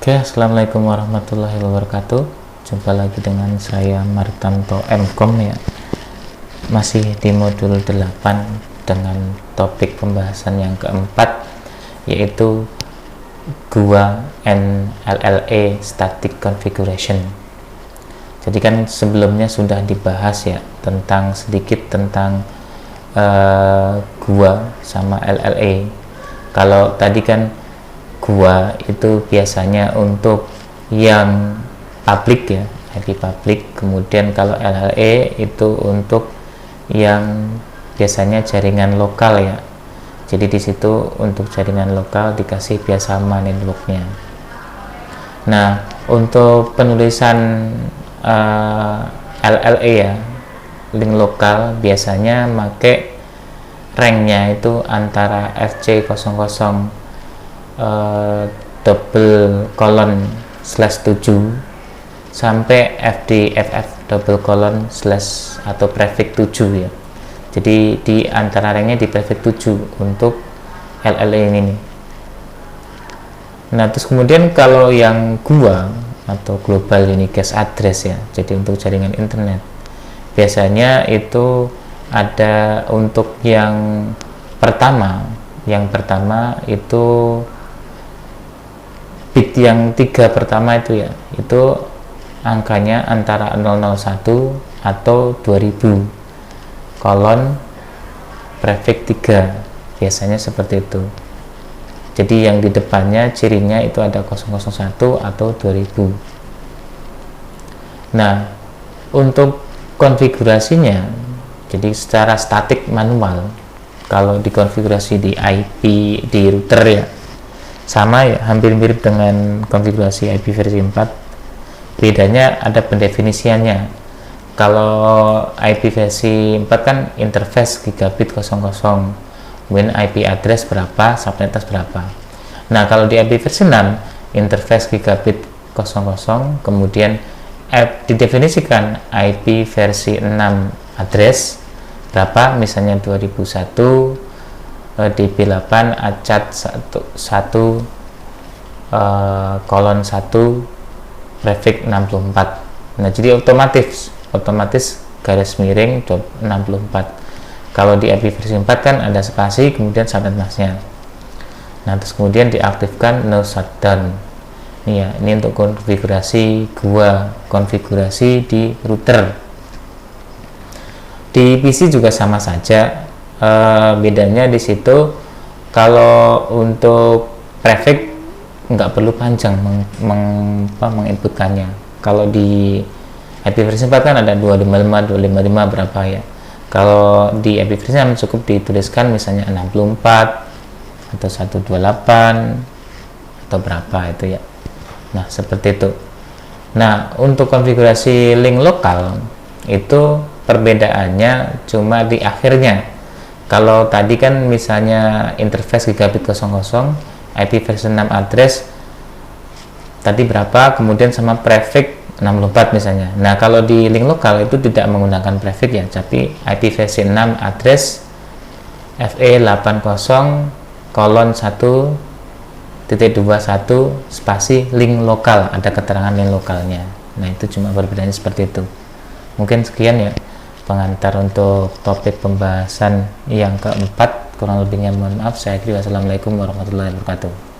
Oke, assalamualaikum warahmatullahi wabarakatuh. Jumpa lagi dengan saya Martanto MKOM ya. Masih di modul 8 dengan topik pembahasan yang keempat, yaitu GUA and LLA Static Configuration. Jadi kan sebelumnya sudah dibahas ya sedikit tentang GUA sama LLA. Kalau tadi kan GUA itu biasanya untuk yang publik ya, IP publik. Kemudian kalau LLA itu untuk yang biasanya jaringan lokal ya. Jadi di situ untuk jaringan lokal dikasih biasa sama networknya. Nah, untuk penulisan LLA ya, link lokal, biasanya make ranknya itu antara FC00 double colon slash 7 sampai FDFF double colon slash atau prefix 7 ya. Jadi di antara ranknya di prefix 7 untuk LLA ini nih. Nah, terus kemudian kalau yang GUA atau Global Unicast Address ya, jadi untuk jaringan internet, biasanya itu ada untuk yang pertama itu bit yang 3 pertama itu ya, itu angkanya antara 001 atau 2000 kolon prefix 3, biasanya seperti itu. Jadi yang di depannya cirinya itu ada 001 atau 2000. Nah, untuk konfigurasinya, jadi secara statik manual, kalau dikonfigurasi di IP di router ya sama ya, hampir mirip dengan konfigurasi IP versi 4. Bedanya ada pendefinisiannya. Kalau IP versi 4 kan interface gigabit 00, kemudian IP address berapa, subnetless berapa. Nah, kalau di IP versi 6 interface gigabit 00, kemudian didefinisikan IP versi 6 address berapa, misalnya 2001 DB8 acat 1 kolon 1 prefix 64. Nah, jadi otomatis garis miring 64. Kalau di IP versi 4 kan ada spasi kemudian subnet masknya. Nah, terus kemudian diaktifkan no shutdown. Ini ya, ini untuk konfigurasi GUA, konfigurasi di router. Di PC juga sama saja. Bedanya di situ, kalau untuk prefix nggak perlu panjang menginputkannya. Kalau di IP versi 4 kan ada 255 berapa ya. Kalau di IP versi 6 cukup dituliskan misalnya 64 atau 128 atau berapa itu ya. Nah, seperti itu. Nah, untuk konfigurasi link lokal itu perbedaannya cuma di akhirnya. Kalau tadi kan misalnya interface gigabit 00, IP versi 6 address tadi berapa, kemudian sama prefix 64 misalnya. Nah, kalau di link lokal itu tidak menggunakan prefix ya, tapi IP versi 6 address FE80 kolon 1.21 spasi link lokal, ada keterangan link lokalnya. Nah, itu cuma perbedaannya seperti itu. Mungkin sekian ya pengantar untuk topik pembahasan yang keempat. Kurang lebihnya mohon maaf. Saya akhiri. Wassalamualaikum warahmatullahi wabarakatuh.